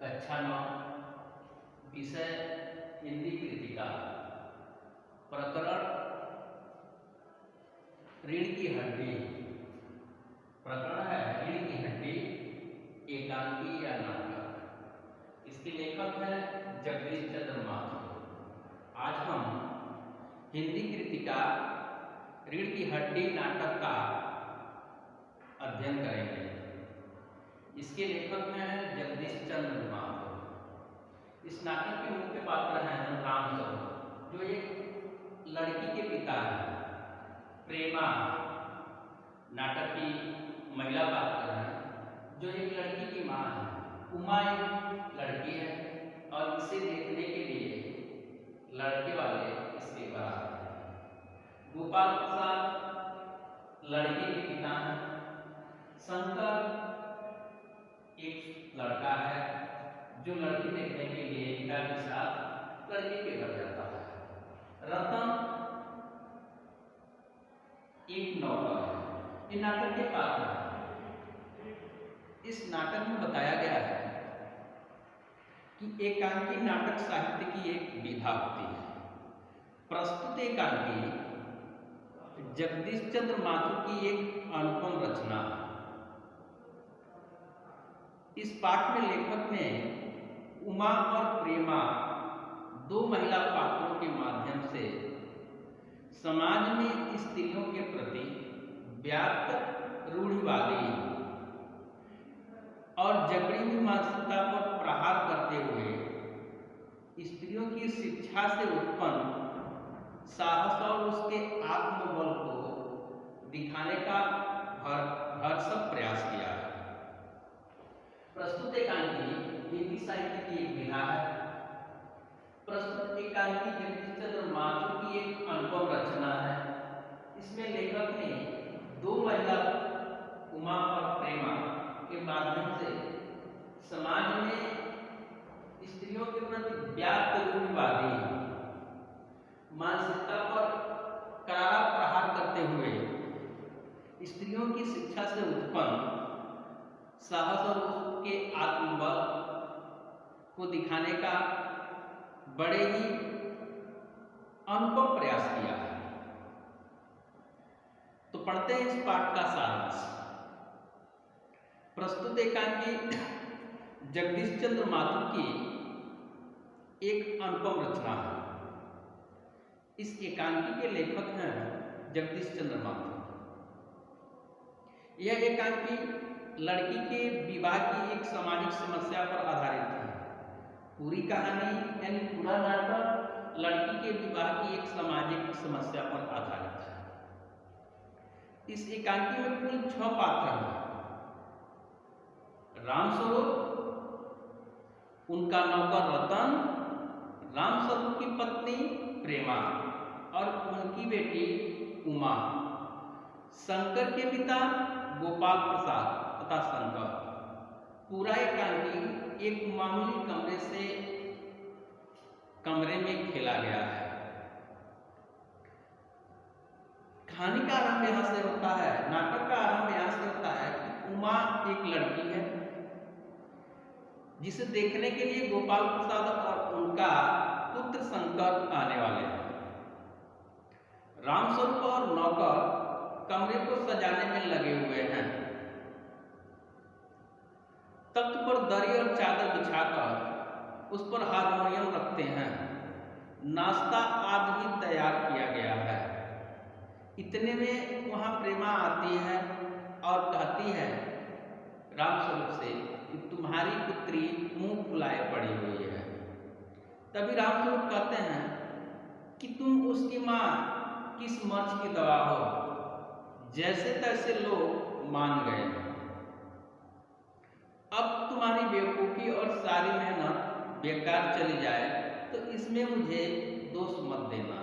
कक्षा 9 विषय हिंदी कृतिका प्रकरण रीढ़ की हड्डी। प्रकरण है रीढ़ की हड्डी एकांकी या नाटक। इसके लेखक हैं जगदीश चंद्र माथुर। आज हम हिंदी कृतिका रीढ़ की हड्डी नाटक का अध्ययन करेंगे। इसके लेखक हैं जगदीश चंद्र माथुर। इस नाटक के मुख्य पात्र हैं रामस्वरूप, जो एक लड़की के पिता हैं। प्रेमा नाटक की महिला पात्र है, जो एक लड़की की माँ है। उमा एक लड़की है और इसे देखने के लिए लड़के वाले इसके बराबर हैं। गोपाल प्रसाद लड़की के पिता हैं। शंकर एक लड़का है जो लड़की देखने के लिए पिता के साथ लड़की के घर जाता है। रतन एक नौकर है। ये नाटक के पात्र हैं। इस नाटक में बताया गया है कि एकांकी नाटक साहित्य की एक विधा होती है। प्रस्तुत एकांकी जगदीश चंद्र माथुर की एक अनुपम रचना है। इस पाठ में लेखक ने उमा और प्रेमा दो महिला पात्रों के माध्यम से समाज में स्त्रियों के प्रति व्याप्त रूढ़िवादी और जकड़ी हुई मानसिकता पर प्रहार करते हुए स्त्रियों की शिक्षा से उत्पन्न साहस और उसके आत्मबल को दिखाने का भरसक प्रयास किया है। प्रस्तुत एकांकी हिंदी साहित्य की एक विधा है। प्रस्तुत एकांकी जगदीश चंद्र माथुर की एक अनुपम रचना है। इसमें लेखक ने दो महिला उमा और प्रेमा के माध्यम से समाज में स्त्रियों के प्रति व्याप्त रूढ़िवादी मानसिकता पर करारा प्रहार करते हुए स्त्रियों की शिक्षा से उत्पन्न साहस और उसके आत्मबल को दिखाने का बड़े ही अनुपम प्रयास किया है। तो पढ़ते हैं इस पाठ का सारांश। प्रस्तुत एकांकी जगदीश चंद्र माथुर की एक अनुपम रचना है। इस एकांकी के लेखक हैं जगदीश चंद्र माथुर। यह एकांकी लड़की के विवाह की एक सामाजिक समस्या पर आधारित है। पूरी कहानी यानी पूरा नाटक लड़की के विवाह की एक सामाजिक समस्या पर आधारित है। इस एकांकी में कुल 6 पात्र हैं। रामस्वरूप, उनका नौकर रतन, रामस्वरूप की पत्नी प्रेमा और उनकी बेटी उमा, शंकर के पिता गोपाल प्रसाद तथा शंकर। पूरा एकांकी एक मामूली कमरे में खेला गया है। कहानी का आरंभ यहाँ से होता है, नाटक का आरंभ यहाँ से होता है कि उमा एक लड़की है जिसे देखने के लिए गोपाल प्रसाद और उनका पुत्र शंकर आने वाले हैं। रामस्वरूप और नौकर कमरे को सजाने में लगे हुए हैं। तख्त पर दरी और चादर बिछाकर उस पर हारमोनियम रखते हैं। नाश्ता आदि भी तैयार किया गया है। इतने में वहां प्रेमा आती है और कहती है रामस्वरूप से कि तुम्हारी पुत्री मुंह फुलाए पड़ी हुई है। तभी रामस्वरूप कहते हैं कि तुम उसकी माँ किस मर्ज की दवा हो। जैसे तैसे लोग मान गए। अब तुम्हारी बेवकूफ़ी और सारी मेहनत बेकार चली जाए तो इसमें मुझे दोष मत देना।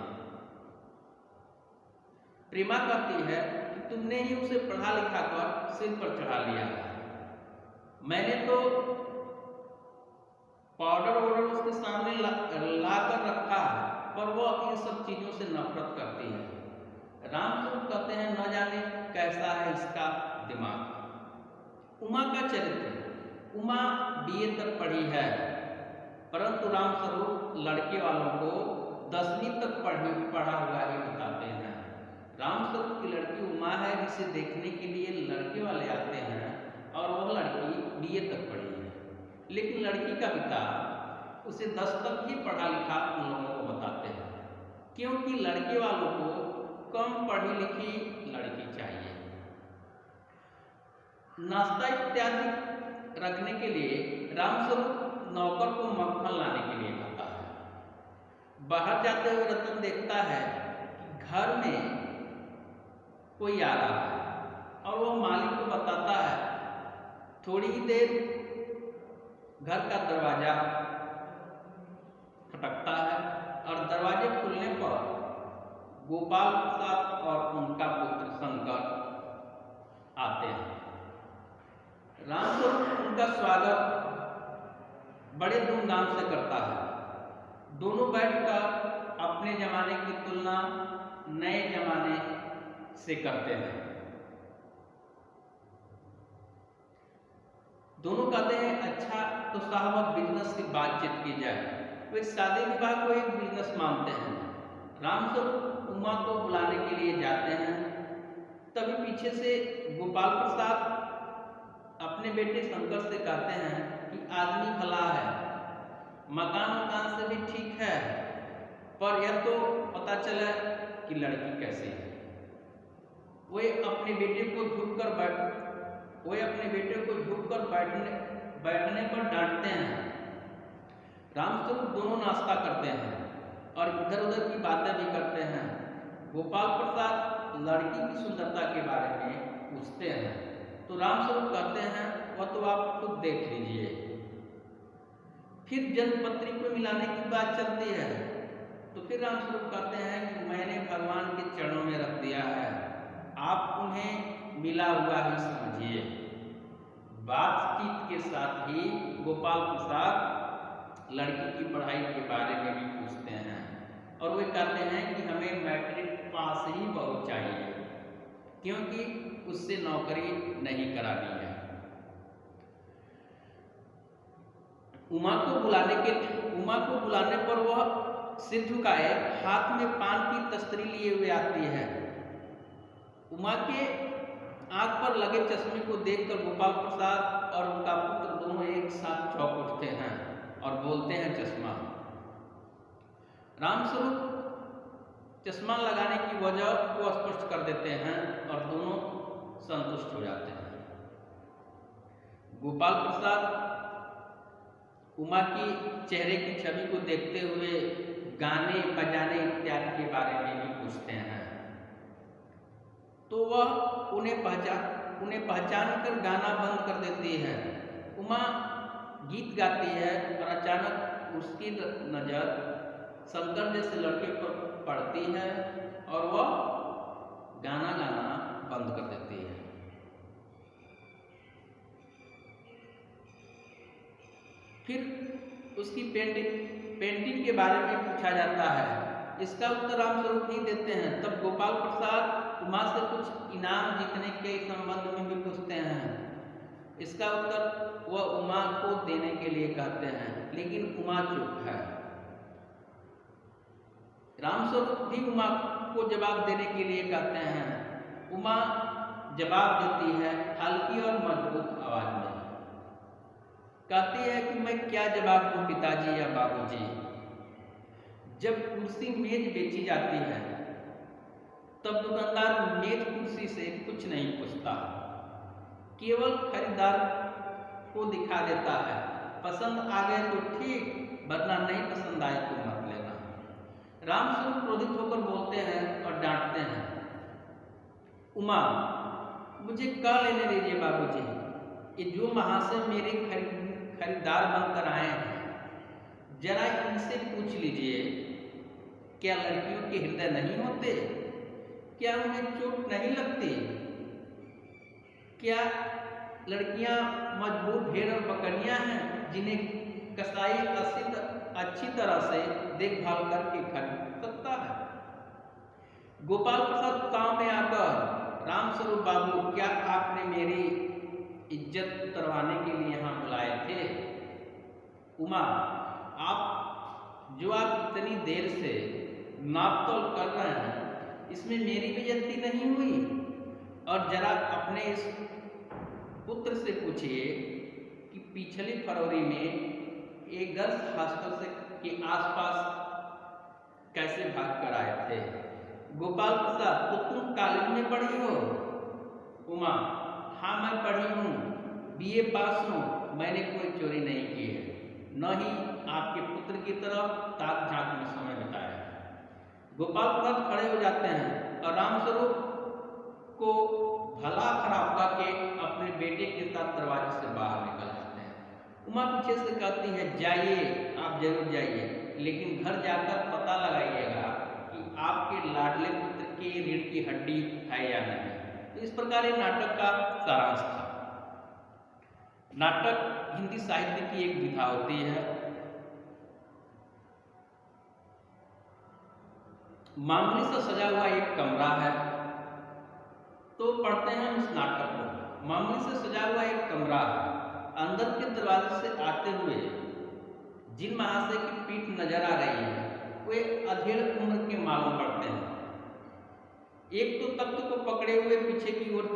प्रेमा कहती है कि तुमने ही उसे पढ़ा लिखा कर सिर पर चढ़ा लिया। मैंने तो पाउडर वाउडर उसके सामने ला कर रखा है, पर वह इन सब चीज़ों से नफरत करती है। रामस्वरूप कहते हैं न जाने कैसा है इसका दिमाग। उमा का चरित्र उमा BA तक पढ़ी है, परंतु रामस्वरूप लड़के वालों को 10वीं तक पढ़ा हुआ ही बताते हैं। रामस्वरूप की लड़की उमा है जिसे देखने के लिए लड़के वाले आते हैं और वह लड़की BA तक पढ़ी है, लेकिन लड़की का पिता उसे 10 तक ही पढ़ा लिखा उन लोगों को बताते हैं, क्योंकि लड़के वालों को कम पढ़ी लिखी लड़की चाहिए। नाश्ता इत्यादि रखने के लिए रामस्वरूप नौकर को मक्खन लाने के लिए कहता है। बाहर जाते हुए रतन देखता है कि घर में कोई आ रहा है और वो मालिक को बताता है। थोड़ी ही देर घर का दरवाजा खटकता है और दरवाजे खुलने पर गोपाल प्रसाद और उनका पुत्र शंकर आते हैं। रामस्वरूप उनका स्वागत बड़े धूमधाम से करता है। दोनों बैठकर अपने जमाने की तुलना नए जमाने से करते हैं। दोनों कहते हैं अच्छा तो साहब अब बिजनेस की बातचीत की जाए। वे शादी विवाह को एक बिजनेस मानते हैं। रामस्वरूप उमा को बुलाने के लिए जाते हैं, तभी पीछे से गोपाल प्रसाद अपने बेटे शंकर से कहते हैं कि आदमी भला है, मकान से भी ठीक है, पर यह तो पता चला कि लड़की कैसी है। वे अपने बेटे को झुककर बैठने पर डांटते हैं। रामस्वरूप दोनों नाश्ता करते हैं और इधर उधर की बातें भी करते हैं। गोपाल प्रसाद लड़की की सुंदरता के बारे में पूछते हैं तो रामस्वरूप कहते हैं वह तो आप खुद देख लीजिए। फिर जन्मपत्री को मिलाने की बात चलती है तो फिर रामस्वरूप कहते हैं कि मैंने भगवान के चरणों में रख दिया है, आप उन्हें मिला हुआ ही समझिए। बातचीत के साथ ही गोपाल प्रसाद लड़की की पढ़ाई के बारे में भी पूछते हैं और वे कहते हैं कि हमें मैट्रिक पास ही बहुत चाहिए, क्योंकि उससे नौकरी नहीं करानी है। उमा को बुलाने पर वह सिर झुकाए हाथ में पान की तस्तरी लिए हुए आती है। उमा के आंख पर लगे चश्मे को देखकर गोपाल प्रसाद और उनका पुत्र दोनों एक साथ चौंक उठते हैं और बोलते हैं चश्मा। रामस्वरूप चश्मा लगाने की वजह को स्पष्ट कर देते हैं और दोनों संतुष्ट हो जाते हैं। गोपाल प्रसाद उमा की चेहरे की छवि को देखते हुए गाने बजाने इत्यादि के बारे में भी पूछते हैं तो वह उन्हें पहचान कर गाना बंद कर देती है। उमा गीत गाती है और अचानक उसकी नज़र शंकर जैसे लड़के पर पड़ती है और वह गाना बंद कर देती है। फिर उसकी पेंटिंग के बारे में पूछा जाता है। इसका उत्तर रामस्वरूप ही देते हैं। तब गोपाल प्रसाद उमा से कुछ इनाम जीतने के संबंध में भी पूछते हैं। इसका उत्तर वह उमा को देने के लिए कहते हैं, लेकिन उमा चुप है। रामस्वरूप भी उमा को जवाब देने के लिए कहते हैं। उमा जवाब देती है हल्की और मजबूत आवाज में। कहती है कि मैं क्या जवाब दूं पिताजी या बाबूजी। जब कुर्सी मेज बेची जाती है तब दुकानदार मेज कुर्सी से कुछ नहीं पूछता, केवल खरीदार को दिखा देता है। पसंद आ गए तो ठीक, वरना नहीं पसंद आए तो मत लेना। रामस्वरूप क्रोधित होकर बोलते हैं और डांटते हैं, उमा मुझे क्या लेने दीजिए बाबूजी, ये जो महाशय मेरे खरीदार बनकर आए हैं, जरा इनसे पूछ लीजिए क्या लड़कियों के हृदय नहीं होते, क्या उन्हें चोट नहीं लगती, क्या लड़कियां मजबूत भेड़ और बकरियां हैं जिन्हें कसाई अच्छी तरह से देखभाल करके खरीद सकता है। गोपाल प्रसाद गांव में आकर, रामस्वरूप बाबू क्या आपने मेरी इज्जत उतरवाने के लिए यहाँ बुलाए थे। उमा, आप इतनी देर से नाप तोल कर रहे हैं, इसमें मेरी बेइज्जती नहीं हुई? और जरा अपने इस पुत्र से पूछिए कि पिछली फरवरी में एक गर्ल्स हॉस्टल से के आसपास कैसे भाग कर आए थे। गोपाल प्रसाद, तो तुम कॉलेज में पढ़ी हो? उमा, हाँ मैं पढ़ी हूँ, BA पास हूँ, मैंने कोई चोरी नहीं की है, न ही आपके पुत्र की तरफ ताक झांक में समय बिताया है। गोपाल प्रसाद खड़े हो जाते हैं और रामस्वरूप को भला खराब करके अपने बेटे के साथ दरवाजे से बाहर निकल जाते हैं। उमा पीछे से कहती है, जाइए, आप जरूर जाइए, लेकिन घर जाकर पता लगाइएगा कि आपके लाडले पुत्र की रीढ़ की हड्डी है या नहीं। तो इस प्रकार ये नाटक का सारांश था। नाटक हिंदी साहित्य की एक विधा होती है। मामूली से सजा हुआ एक कमरा है, तो पढ़ते हैं उस नाटक को। मामूली से सजा हुआ एक कमरा है, अंदर के दरवाजे से आते हुए जिन महाशय की पीठ नजर आ रही है वे अधेड़ उम्र के मालूम पड़ते हैं। एक तो तख्त को पकड़े हुए पीछे की ओर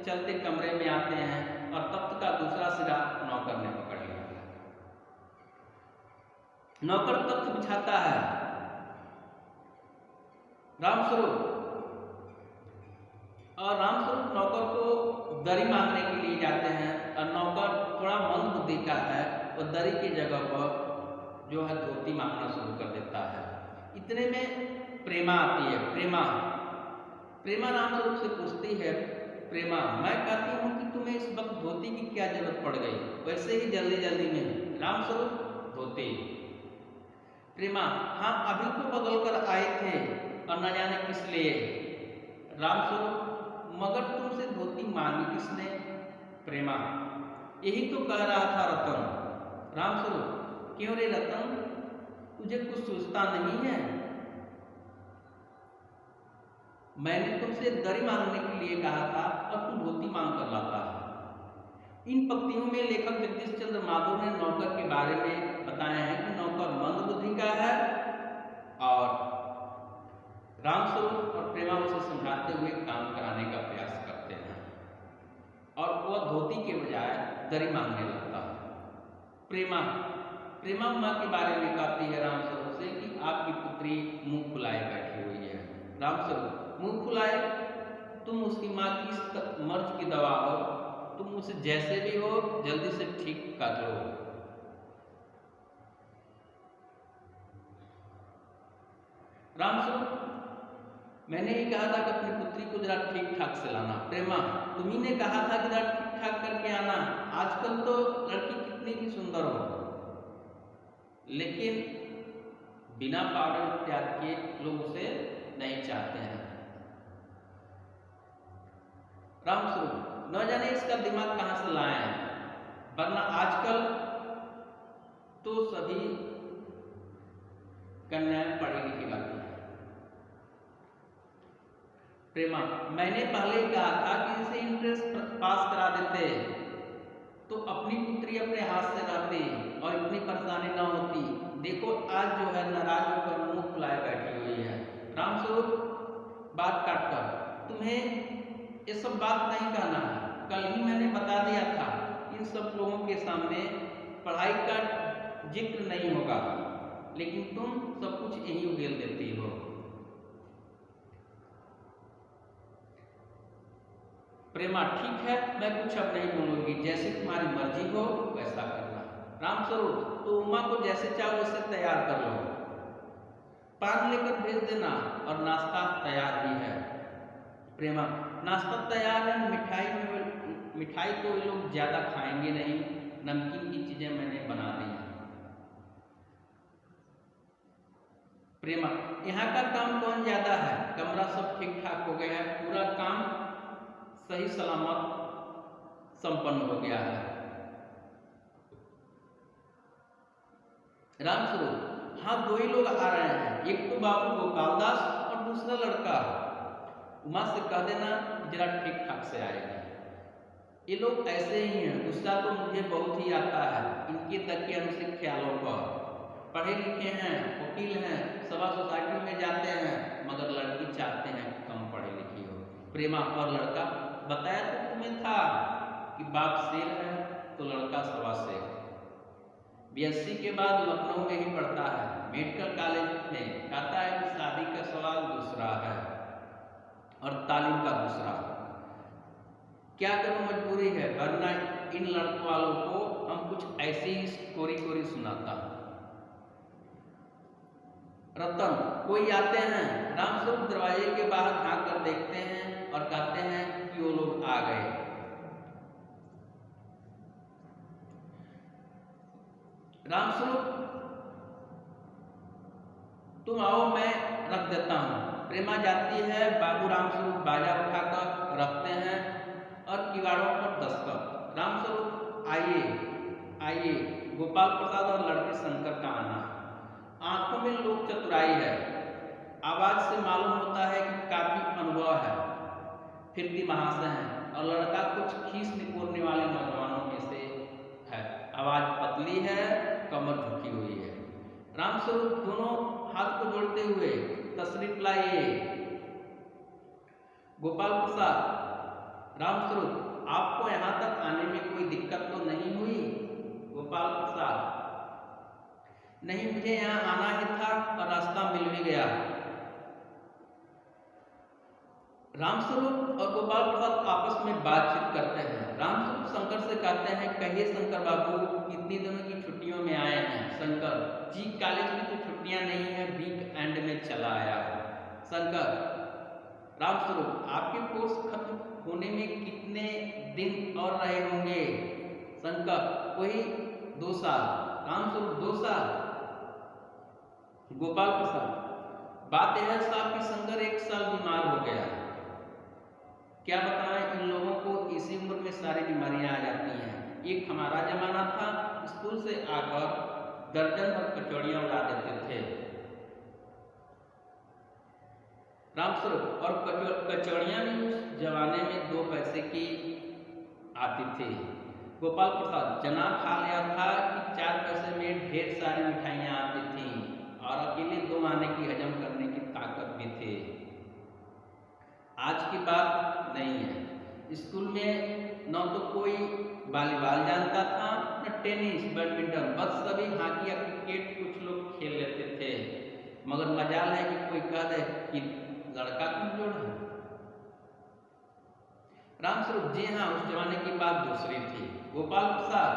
चलते कमरे में आते हैं और तख्त का दूसरा सिरा नौकर ने पकड़ लिया। नौकर तख्त बिछाता है। रामस्वरूप नौकर को दरी मांगने के लिए जाते हैं और नौकर थोड़ा मंद बुद्धि का है, वो दरी की जगह पर जो है धोती मांगना शुरू कर देता है। इतने में प्रेमा आती है। प्रेमा रामस्वरूप से पूछती है, प्रेमा, मैं कहती हूँ कि तुम्हें इस वक्त धोती की क्या जरूरत पड़ गई? वैसे ही जल्दी में। रामस्वरूप, धोती। प्रेमा, हाँ अभी तो बदल कर आए थे और न जाने किस लिए। रामस्वरूप, मगर तुमसे धोती मांगी किसने? प्रेमा, यही तो कह रहा था रतन। रामस्वरूप, क्यों रे रतन, तुझे कुछ सोचता नहीं है? मैंने तुमसे दरी मांगने के लिए कहा था और तू धोती मांग कर लाता है। इन पंक्तियों में लेखक जगदीश चंद्र माधुर ने नौकर के बारे में बताया है कि नौकर मंद बुद्धि का है और रामस्वरूप और प्रेमा उसे समझाते हुए काम कराने का प्रयास करते हैं और वह धोती के बजाय दरी मांगने लगता है। प्रेमा माँ के बारे में कहती है रामस्वरूप से कि आपकी पुत्री मुंह फुलाए बैठी हुई है। रामस्वरूप, मुंह फुलाए? तुम उसकी माँ की मर्ज की दवा हो, तुम उसे जैसे भी हो जल्दी से ठीक कर लो। रामस्वरूप, मैंने ही कहा था कि अपनी पुत्री को जरा ठीक ठाक से लाना। प्रेमा, तुम्ही ने कहा था कि जरा ठीक ठाक करके आना। आजकल तो लड़की कितनी भी सुंदर हो, लेकिन बिना पाउडर इत्यादि के लोग उसे नहीं चाहते हैं। रामस्वरूप, न जाने इसका दिमाग कहाँ से लाए हैं, वरना आजकल तो सभी कन्याएं पढ़ी लिखी लगती हैं। प्रेमा, मैंने पहले कहा था कि इसे इंट्रेंस पास करा देते तो अपनी पुत्री अपने हाथ से रहती और इतनी परेशानी न होती। देखो आज जो है नाराज होकर मुंह फुलाए बैठी हुई है। रामस्वरूप, बात काट कर, तुम्हें ये सब बात नहीं कहना है। कल ही मैंने बता दिया था इन सब लोगों के सामने पढ़ाई का जिक्र नहीं होगा, लेकिन तुम सब कुछ यही उगेल देती हो। प्रेमा, ठीक है, मैं कुछ अब नहीं बोलूंगी, जैसे तुम्हारी मर्जी हो वैसा करना। रामस्वरूप, तो उमा को जैसे चाहो वैसे तैयार कर लो, पान लेकर भेज देना और नाश्ता तैयार भी है। प्रेमा, नाश्ता तैयार है, मिठाई तो ये लोग ज्यादा खाएंगे नहीं, नमकीन की चीजें मैंने बना दी हैं। प्रेमा, यहाँ का काम कौन ज्यादा है, कमरा सब ठीक ठाक हो गया है, पूरा काम सही सलामत संपन्न हो गया है। रामस्वरूप, हाँ दो ही लोग आ रहे हैं, एक तो बाबू गोपाल दास और दूसरा लड़का। उमा से कह देना जरा ठीक ठाक से आएगा। ये लोग ऐसे ही हैं, गुस्सा तो मुझे बहुत ही आता है इनके तकिए अनुसित ख्यालों पर। पढ़े लिखे हैं, वकील हैं, सभा सोसाइटी में जाते हैं, मगर लड़की चाहते हैं कि कम पढ़ी लिखी हो। प्रेमा और लड़का, बताया तो तुम्हें था कि बाप शेर है तो लड़का सवा शेर। बीएससी के बाद लखनऊ में ही पढ़ता है, मेडिकल कॉलेज में। कहता है कि शादी का सवाल दूसरा है और तालीम का दूसरा। क्या करूं, मजबूरी है, वरना इन लड़कों वालों को हम कुछ ऐसी ही कोरी सुनाता। रतन, कोई आते हैं, रामस्वरूप दरवाजे के बाहर झांक कर देखते हैं और कहते हैं कि वो लोग आ गए। रामस्वरूप, तुम आओ, मैं रख देता हूं। प्रेमा जाती है, बाबू रामस्वरूप बाजा उठाकर रखते हैं और किवाड़ों पर दस्तक। रामस्वरूप, आइए आइए। गोपाल प्रसाद और लड़के शंकर का आना। आंखों में लोक चतुराई है, आवाज से मालूम होता है कि काफी अनुभव है। फिरती महाशय हैं और लड़का कुछ खीस निपोरने वाले नौजवानों में से है। आवाज पतली है, कमर झुकी हुई है। रामस्वरूप दोनों हाथ को जोड़ते हुए, तशरीफ लाइए। गोपाल प्रसाद, रामस्वरूप, आपको यहाँ तक आने में कोई दिक्कत तो नहीं हुई? गोपाल प्रसाद, नहीं, मुझे यहाँ आना ही था और रास्ता मिल भी गया। रामस्वरूप और गोपाल प्रसाद आपस में बातचीत करते हैं। रामस्वरूप शंकर से कहते हैं, कहिए शंकर बाबू, कितनी दिनों की छुट्टियों में आए हैं? शंकर, जी कॉलेज में तो छुट्टियां नहीं है, वीक एंड में चला आया। शंकर, रामस्वरूप, आपके कोर्स खत्म होने में कितने दिन और रहे होंगे? शंकर, वही 2 साल। रामस्वरूप, 2 साल? गोपाल प्रसाद, बात यह है साहब कि शंकर 1 साल बीमार हो गया। क्या बताएं, इन लोगों को इसी उम्र में सारी बीमारियां आ जाती हैं। एक हमारा जमाना था, स्कूल से आकर दर्जन भर कचौड़ियां उड़ा देते थे। रामस्वरूप, और कचौड़ियां भी उस जमाने में 2 पैसे की आती थी। गोपाल प्रसाद, जनाब हाल यह था कि 4 पैसे में ढेर सारी मिठाइयां आती थी और अकेले 2 आने की हजम करने की ताकत भी थी। आज की बात नहीं है। स्कूल में न तो कोई वॉलीबॉल जानता था, न टेनिस, बैडमिंटन, बस सभी हॉकी या क्रिकेट कुछ लोग खेल लेते थे। मगर मजाल है कि कोई कह दे कि लड़का कमजोर है। रामस्वरूप, जी हाँ, उस जमाने की बात दूसरी थी। गोपाल प्रसाद,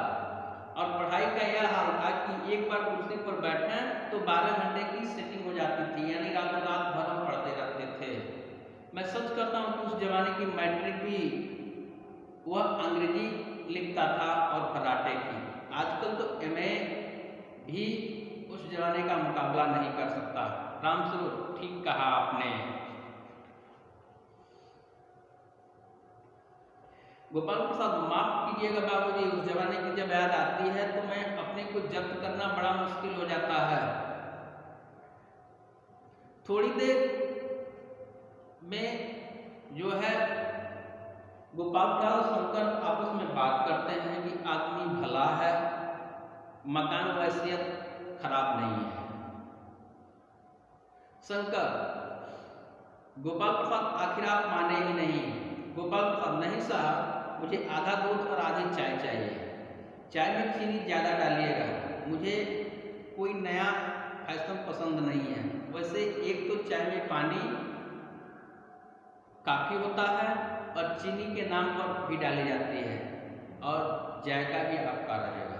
और पढ़ाई का यह हाल था कि एक बार कुर्सी पर बैठे तो 12 घंटे की सेटिंग हो जाती थी, यानी रातों रात भर हम पढ़ते रहते थे। मैं सच करता हूँ कि उस जमाने की मैट्रिक भी वह अंग्रेजी लिखता था और फर्राटे की। आजकल तो एमए भी उस जमाने का मुकाबला नहीं कर सकता। रामस्वरूप, ठीक कहा आपने। गोपाल प्रसाद, माफ कीजिएगा बाबूजी, उस जमाने की जब याद आती है तो मैं अपने को जब्त करना बड़ा मुश्किल हो जाता है। थोड़ी देर में जो है गोपाल प्रसाद और शंकर आपस में बात करते हैं कि आदमी भला है, मकान वैसियत खराब नहीं है। शंकर, गोपाल प्रसाद, आखिर आप माने ही नहीं। गोपाल प्रसाद, नहीं साहब, मुझे आधा दूध और आधी चाय चाहिए। चाय में चीनी ज़्यादा डालिएगा, मुझे कोई नया फैशन पसंद नहीं है। वैसे एक तो चाय में पानी काफ़ी होता है और चीनी के नाम पर भी डाली जाती है और जायका भी आपका रहेगा।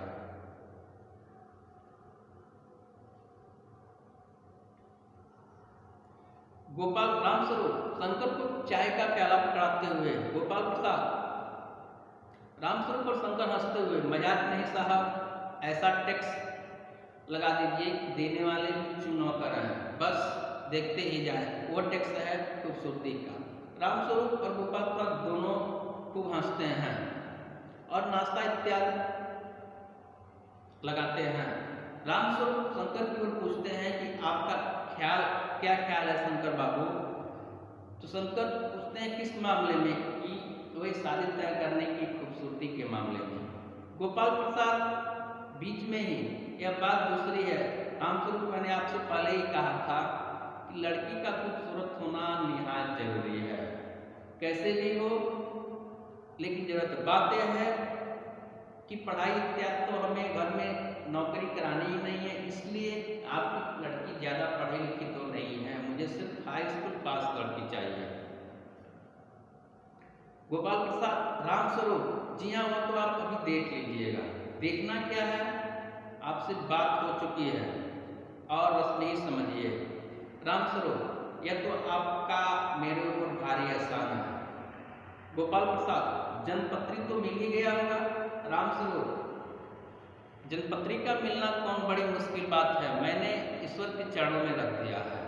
गोपाल, रामस्वरूप, शंकर को चाय का प्याला पकड़ाते हुए। गोपाल प्रसाद, रामस्वरूप और शंकर हंसते हुए, मजाक नहीं साहब, ऐसा टैक्स लगा दीजिए कि देने वाले भी चुनाव कराएं, बस देखते ही जाए। वो टैक्स है खूबसूरती का। रामस्वरूप और गोपाल प्रसाद दोनों खूब हंसते हैं और नाश्ता इत्यादि लगाते हैं। रामस्वरूप शंकर की ओर पूछते हैं कि आपका क्या ख्याल है शंकर बाबू? तो शंकर पूछते हैं किस मामले में, कि तो वही शादी तय करने की खूबसूरती के मामले में। गोपाल प्रसाद बीच में ही यह बात दूसरी है, रामस्वरूप मैंने आपसे पहले ही कहा था कि लड़की का खूबसूरत होना निहायत जरूरी है, कैसे भी हो, लेकिन जरूरत बात यह है कि पढ़ाई इत्यादि तो हमें घर में नौकरी करानी ही नहीं है, इसलिए आपकी लड़की ज़्यादा पढ़ी लिखी तो नहीं है, मुझे सिर्फ हाई स्कूल पास लड़की चाहिए। गोपाल प्रसाद रामस्वरूप, जी हाँ, वो तो आप अभी देख लीजिएगा। देखना क्या है, आपसे बात हो चुकी है और बस नहीं समझिए। रामस्वरूप, यह तो आपका मेरे ऊपर भारी एहसान है। गोपाल प्रसाद, जनपत्री तो मिल ही गया होगा। रामस्वरूप, जनपत्री का मिलना कौन बड़ी मुश्किल बात है, मैंने ईश्वर के चरणों में रख दिया है।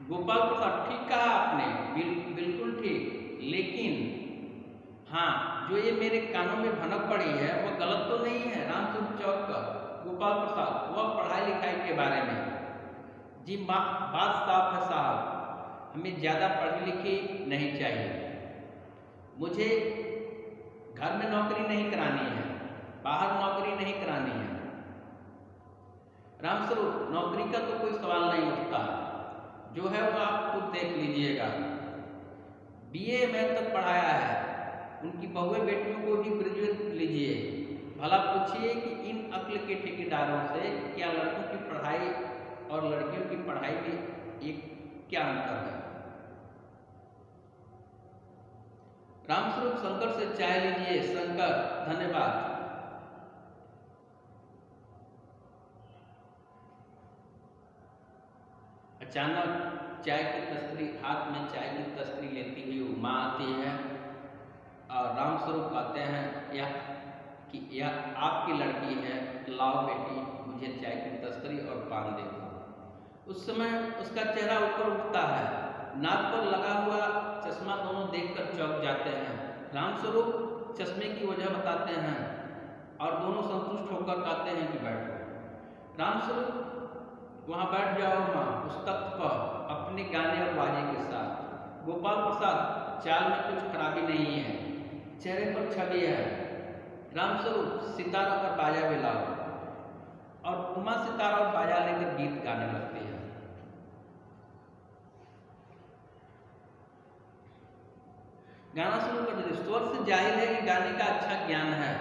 गोपाल प्रसाद, ठीक कहा आपने, बिल्कुल ठीक, लेकिन हाँ, जो ये मेरे कानों में भनक पड़ी है वो गलत तो नहीं है। रामस्वरूप चौक का गोपाल प्रसाद, वह पढ़ाई लिखाई के बारे में। जी बात साफ है साहब, हमें ज़्यादा पढ़ी लिखी नहीं चाहिए। मुझे घर में नौकरी नहीं करानी है, बाहर नौकरी नहीं करानी है। रामस्वरूप, नौकरी का तो कोई सवाल नहीं उठता, जो है वो आप खुद देख लीजिएगा। BA में तक पढ़ाया है, उनकी बहुए बेटियों को भी ग्रेजुएट लीजिए। भला पूछिए कि इन अक्ल के ठेकेदारों से क्या लड़कों की पढ़ाई और लड़कियों की पढ़ाई में एक क्या अंतर है। रामस्वरूप, शंकर से चाय लीजिए। शंकर, धन्यवाद। अचानक चाय की तस्करी, हाथ में चाय की तस्करी लेती हुई उमा आती है और रामस्वरूप कहते हैं यह आपकी लड़की है, लाओ बेटी मुझे चाय की तस्करी और पान दे दो। उस समय उसका चेहरा ऊपर उठता है, नाक पर लगा हुआ चश्मा दोनों देखकर चौंक जाते हैं। रामस्वरूप चश्मे की वजह बताते हैं और दोनों संतुष्ट होकर कहते हैं कि बैठो। रामस्वरूप, वहाँ बैठ जाओ माँ, उस तख्त पर अपने गाने और बाजे के साथ। गोपाल प्रसाद, चाल में कुछ खराबी नहीं है, चेहरे पर छवि है। रामस्वरूप, सितार और बाजा भी लाओ। और उमा सितार और बाजा लेकर गीत गाने लगती है। गाना शुरू कर देते। स्वर से जाहिर है कि गाने का अच्छा ज्ञान है,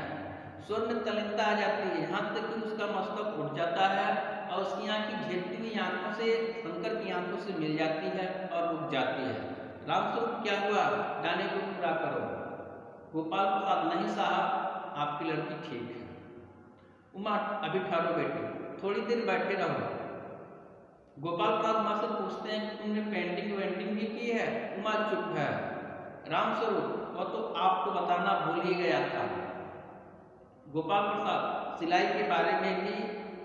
स्वर में तल्लीनता आ जाती है, यहाँ तक कि उसका मस्तक उठ जाता है और उसकी आँख की झेपती हुई आंखों से शंकर की आंखों से मिल जाती है और रुक जाती है। रामस्वरूप, क्या हुआ, गाने को पूरा करो। गोपाल प्रसाद, नहीं साहब, आपकी लड़की ठीक है। उमा, अभी ठहरो बेटी, थोड़ी देर बैठे रहो। गोपाल प्रसाद माँ से पूछते हैं कि तुमने पेंटिंग वेंटिंग भी की है। उमा चुप है। रामस्वरूप, वह तो आपको बताना भूल ही गया था। गोपाल प्रसाद सिलाई के बारे में भी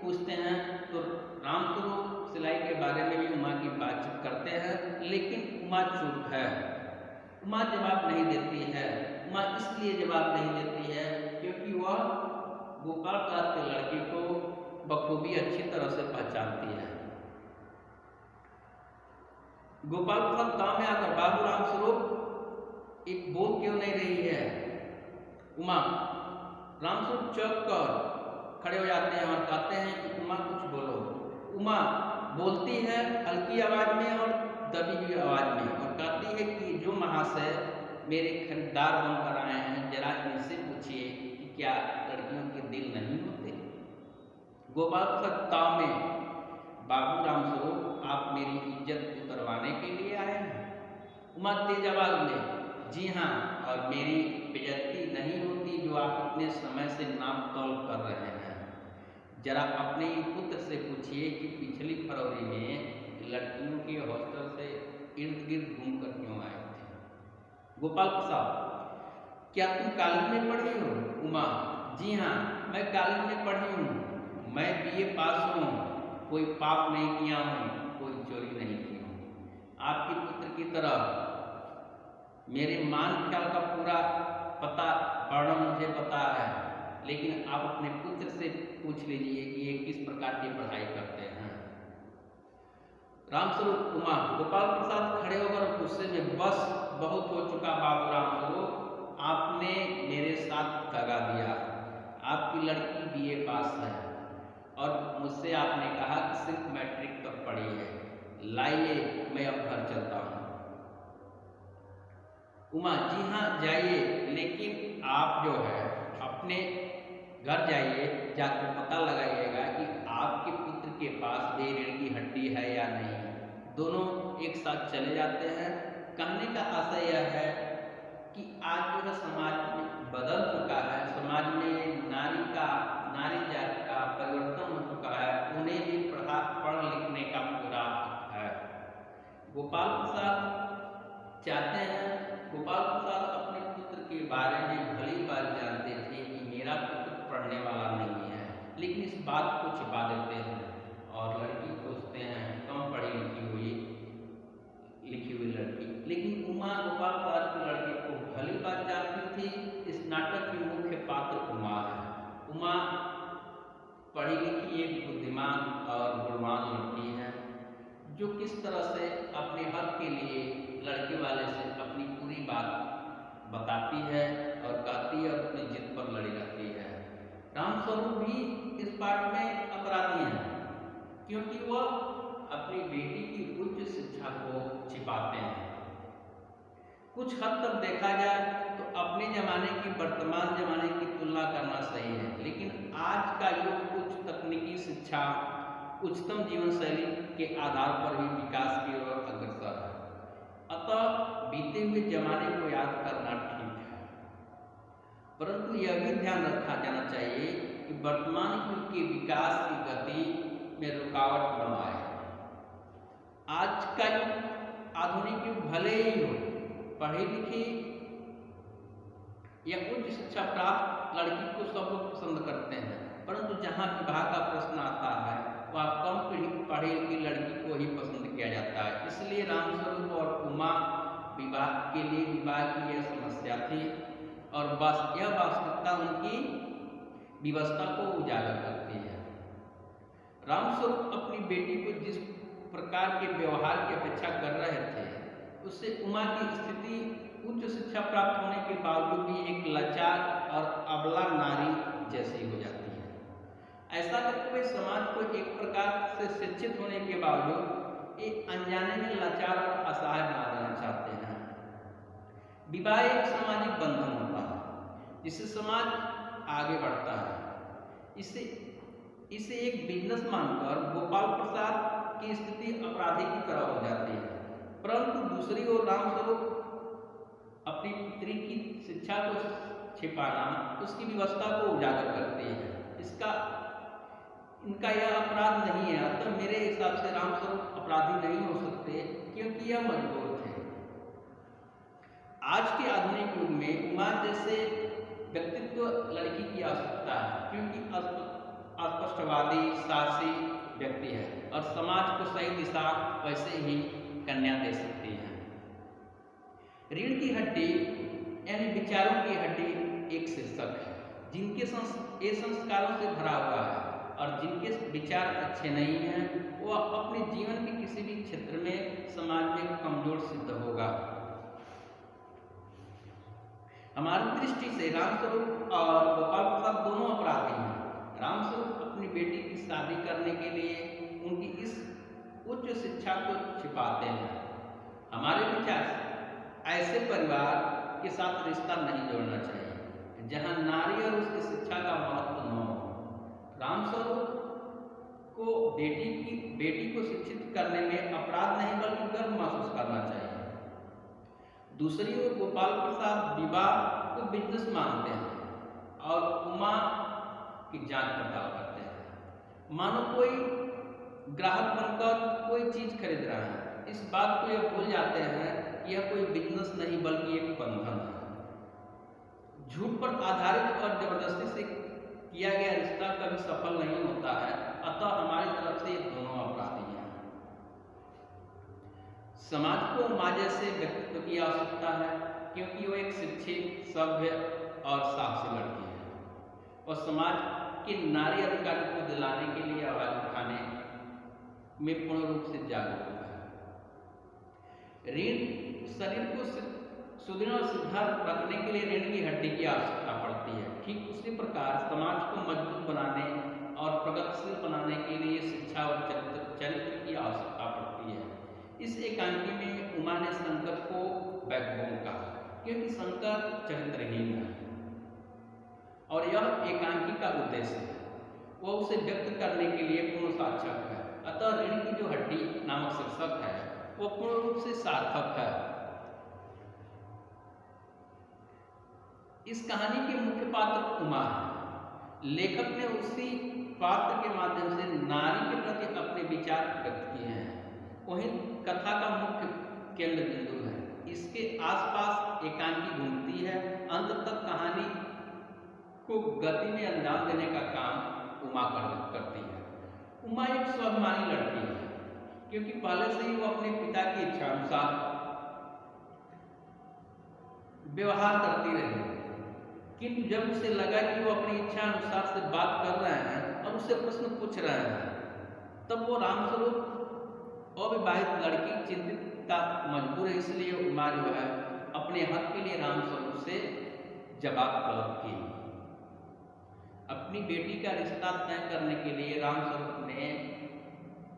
पूछते हैं तो रामस्वरूप सिलाई के बारे में भी उमा की बातचीत करते हैं, लेकिन उमा चुप है। उमा जवाब नहीं देती है। उमा इसलिए जवाब नहीं देती है क्योंकि वह गोपाल प्रसाद के लड़के को बखूबी अच्छी तरह से पहचानती है। गोपाल प्रसाद गांव में आकर, बाबू रामस्वरूप एक बोल क्यों नहीं रही है। उमा, रामस्वरूप चौंक कर खड़े हो जाते हैं और कहते हैं कि उमा कुछ बोलो। उमा बोलती है हल्की आवाज में और दबी हुई आवाज में और कहती है कि जो महाशय मेरे खरीदार बनकर आए हैं, जरा इनसे पूछिए कि क्या लड़कियों के दिल नहीं होते। गोपाल प्रसाद में, बाबू रामस्वरूप आप मेरी इज्जत उतरवाने के लिए आए हैं। उमा तेज आवाज में, जी हाँ, और मेरी बेइज्जती नहीं होती जो आप इतने समय से नाप तौल कर रहे हैं। जरा अपने पुत्र से पूछिए कि पिछली फरवरी में लड़कियों के हॉस्टल से इर्द गिर्द घूमकर क्यों आए थे। गोपाल प्रसाद, क्या तुम कॉलेज में पढ़ी हो। उमा, जी हाँ, मैं कॉलेज में पढ़ी हूँ, मैं BA पास हूँ, कोई पाप नहीं किया हूँ, कोई चोरी नहीं की हूँ। आपके पुत्र की तरह मेरे मान ख्याल का पूरा पता वर्णन मुझे पता है, लेकिन आप अपने पुत्र से पूछ लीजिए कि ये किस प्रकार की पढ़ाई करते हैं। रामस्वरूप उमा। गोपाल प्रसाद खड़े होकर गुस्से में, बस बहुत हो चुका बाबू रामस्वरूप, आपने मेरे साथ दगा दिया। आपकी लड़की बीए पास है और मुझसे आपने कहा कि सिर्फ मैट्रिक तक पढ़ी है। लाइए, मैं अब घर चलता हूँ। उमा, जी हाँ जाइए, लेकिन आप जो है अपने घर जाइए, जाकर पता लगाइएगा कि आपके पुत्र के पास भी रीढ़ की हड्डी है या नहीं। दोनों एक साथ चले जाते हैं। कहने का आशय यह है कि आज जो है समाज में बदल चुका है, समाज में नारी जाति का परिवर्तन हो चुका है, उन्हें भी पढ़ लिखने का पूरा हक है। गोपाल प्रसाद चाहते हैं, गोपाल प्रसाद अपने पुत्र के बारे में भली बात जानते थे कि मेरा पुत्र पढ़ने वाला नहीं है, लेकिन इस बात को छिपा देते हैं और लड़की खोजते हैं, कम पढ़ी लिखी हुई लड़की। लेकिन उमा गोपाल प्रसाद की लड़की को भली बात जानती थी। इस नाटक की मुख्य पात्र उमा है। उमा पढ़ी लिखी एक बुद्धिमान और गुणवान लड़की है, जो किस तरह से अपने हक के लिए लड़के वाले से अपनी पूरी बात बताती है और कहती है और अपनी जिद पर लड़ी रहती है। रामस्वरूप भी इस पाठ में अपराधी हैं, क्योंकि वह अपनी बेटी की उच्च शिक्षा को छिपाते हैं। कुछ हद तक देखा जाए तो अपने ज़माने की वर्तमान ज़माने की तुलना करना सही है, लेकिन आज का युग उच्च तकनीकी शिक्षा, उच्चतम जीवन शैली के आधार पर ही विकास की ओर अग्रसर है। अतः बीते हुए जमाने को याद करना ठीक है, परंतु यह भी ध्यान रखा जाना चाहिए कि वर्तमान युग के विकास की गति में रुकावट न आए। आज का युग आधुनिक युग भले ही हो, पढ़ी लिखी या उच्च शिक्षा प्राप्त लड़की को सब लोग पसंद करते हैं, परंतु जहाँ विवाह का प्रश्न आता है वह कम पढ़ी लिखी लड़की को ही पसंद किया जाता है। इसलिए रामस्वरूप और उमा विवाह के लिए विवाह की यह समस्या थी और बस यह वास्तविकता उनकी व्यवस्था को उजागर करती है। रामस्वरूप अपनी बेटी को जिस प्रकार के व्यवहार की अपेक्षा कर रहे थे, उससे उमा की स्थिति उच्च शिक्षा प्राप्त होने के बावजूद भी एक लाचार और अबला नारी जैसी हो जाती है। ऐसा करते हुए समाज को एक प्रकार से शिक्षित होने के बावजूद एक अनजाने में लाचार और असहाय बना देना चाहते हैं। विवाह एक सामाजिक बंधन होता है जिससे समाज आगे बढ़ता है। इसे एक बिजनेस मानकर गोपाल प्रसाद की स्थिति अपराधी की तरह हो जाती है, परंतु दूसरी ओर रामस्वरूप अपनी पुत्री की शिक्षा को छिपाना, उसकी व्यवस्था को उजागर करते हैं। इनका यह अपराध नहीं है। अतः मेरे हिसाब से रामस्वरूप अपराधी नहीं हो सकते, क्योंकि यह मजबूर थे। आज के आधुनिक युग में उमा जैसे व्यक्तित्व लड़की की आवश्यकता है, क्योंकि अस्पष्टवादी साहसी व्यक्ति है और समाज को सही दिशा वैसे ही कन्या दे सकती है। रीढ़ की हड्डी यानी विचारों की हड्डी एक शीर्षक है, जिनके संस्कारों से भरा हुआ है और जिनके विचार अच्छे नहीं हैं, वह अपने जीवन के किसी भी क्षेत्र में समाज में कमजोर सिद्ध होगा। हमारी दृष्टि से रामस्वरूप और गोपाल प्रसाद दोनों अपराधी हैं। रामस्वरूप अपनी बेटी की शादी करने के लिए उनकी इस उच्च शिक्षा को छिपाते हैं। हमारे विचार से ऐसे परिवार के साथ रिश्ता नहीं जोड़ना चाहिए जहां नारी और उसकी शिक्षा का महत्व न हो। रामस्वरूप को बेटी को शिक्षित करने में अपराध नहीं बल्कि गर्व महसूस करना चाहिए। दूसरी ओर गोपाल प्रसाद विवाह को बिजनेस मानते हैं और उमा की जांच पड़ताल करते हैं, मानो कोई ग्राहक बनकर कोई चीज खरीद रहा है। इस बात को यह भूल जाते हैं कि यह कोई बिजनेस नहीं बल्कि एक बंधन है। झूठ पर आधारित और जबरदस्ती से किया गया रिश्ता कभी सफल नहीं होता है। अतः हमारी तरफ से ये दोनों अपराधी हैं। समाज को उमा जैसे व्यक्तित्व की आवश्यकता है, क्योंकि वो एक शिक्षित, सभ्य और साहसी लड़की है और समाज के नारी अधिकारों को दिलाने के लिए आवाज उठाने में पूर्ण रूप से जागरूक है। रीढ़ शरीर को सुदृढ़ और सीधा रखने के लिए रीढ़ की हड्डी की आवश्यकता पड़ती है। ठीक उसी प्रकार समाज को मजबूत बनाने और प्रगतिशील बनाने के लिए शिक्षा और चरित्र की आवश्यकता पड़ती है। इस एकांकी में उमा ने शंकर को बैकबोन कहा, क्योंकि शंकर चरित्रहीन है और यह एकांकी का उद्देश्य है। वह उसे व्यक्त करने के लिए पूर्ण सार्थक है। अतः रीढ़ की जो हड्डी नामक शीर्षक है वो पूर्ण रूप से सार्थक है। इस कहानी के मुख्य पात्र उमा है। लेखक ने उसी पात्र के माध्यम से नारी के प्रति अपने विचार व्यक्त किए हैं। वहीं कथा का मुख्य केंद्र बिंदु है। इसके आसपास एकांकी घूमती है। अंत तक कहानी को गति में अंजाम देने का काम उमा करती है। उमा एक स्वाभिमानी लड़की है, क्योंकि पहले से ही वो अपने पिता की इच्छा अनुसार व्यवहार करती रही, किंतु जब उसे लगा कि वो अपनी इच्छा अनुसार से बात कर रहे हैं और उससे प्रश्न पूछ रहे हैं, तब वो रामस्वरूप अविवाहित लड़की चिंतित का मजबूर है। इसलिए उमा जो है अपने हक के लिए रामस्वरूप से जवाब तलब की। अपनी बेटी का रिश्ता तय करने के लिए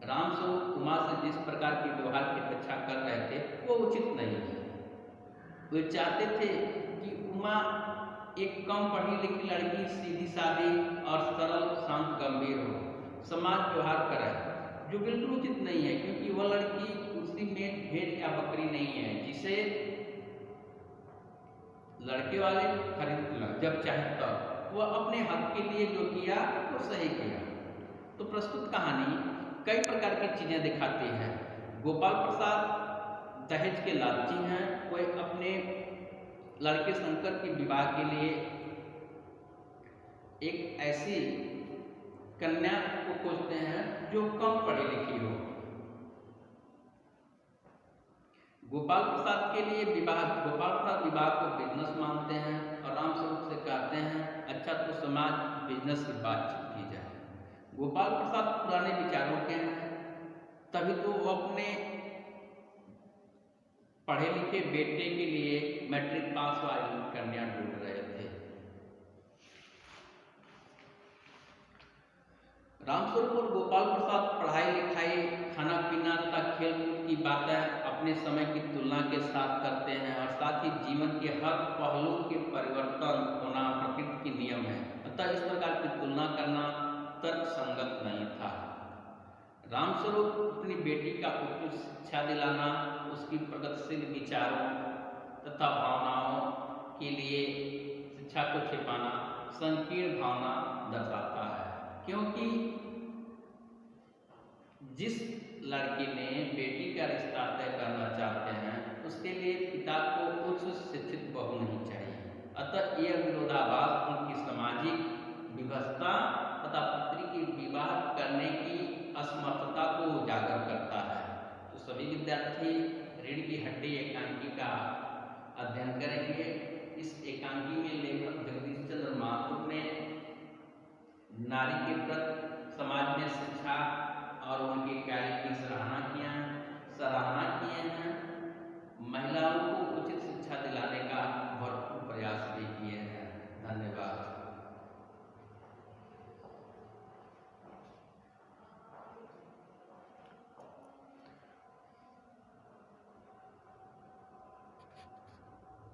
रामस्वरूप उमा से जिस प्रकार के व्यवहार की अपेक्षा कर रहे थे वो उचित नहीं है। वे चाहते थे कि उमा एक कम पढ़ी लिखी लड़की सीधी सादी और सरल शांत गंभीर हो, समाज व्यवहार करे, जो बिल्कुल उचित नहीं है, क्योंकि वह लड़की कुर्सी में भेड़ या बकरी नहीं है जिसे लड़के वाले खरीद जब चाहे तब। वह अपने हक के लिए जो किया वो सही किया। तो प्रस्तुत कहानी कई प्रकार की चीजें दिखाती है। गोपाल प्रसाद दहेज के लालची हैं। वे अपने लड़के शंकर के विवाह के लिए एक ऐसी कन्या को खोजते हैं जो कम पढ़ी लिखी हो। गोपाल प्रसाद विवाह को बिजनेस मानते हैं और रामस्वरूप से कहते हैं अच्छा तो समाज बिजनेस की बातचीत की जाए। गोपाल प्रसाद पुराने विचारों के हैं, तभी तो वो अपने पढ़े लिखे बेटे के लिए मैट्रिक पास वाली कन्या ढूंढ रहे थे। रामस्वरूप और गोपाल प्रसाद पढ़ाई लिखाई, खाना पीना तथा खेल कूद की बातें अपने समय की तुलना के साथ करते हैं और साथ ही जीवन के हर पहलू के परिवर्तन होना प्रकृति के नियम है। अतः इस प्रकार की तुलना करना तर्क संगत नहीं था। रामस्वरूप अपनी बेटी का उत्कृष्ट शिक्षा दिलाना, उसकी प्रगतिशील विचारों तथा भावनाओं के लिए शिक्षा को छिपाना संकीर्ण भावना दर्शाता है, क्योंकि जिस लड़की ने बेटी का रिश्ता तय करना चाहते हैं उसके लिए पिता को उच्च शिक्षित बहू नहीं चाहिए। अतः यह विरोधाभास उनकी सामाजिक विवशता तथा पुत्री की विवाह करने की असमर्थता को उजागर करता है। तो सभी विद्यार्थी रीढ़ की हड्डी एकांकी का अध्ययन करेंगे। इस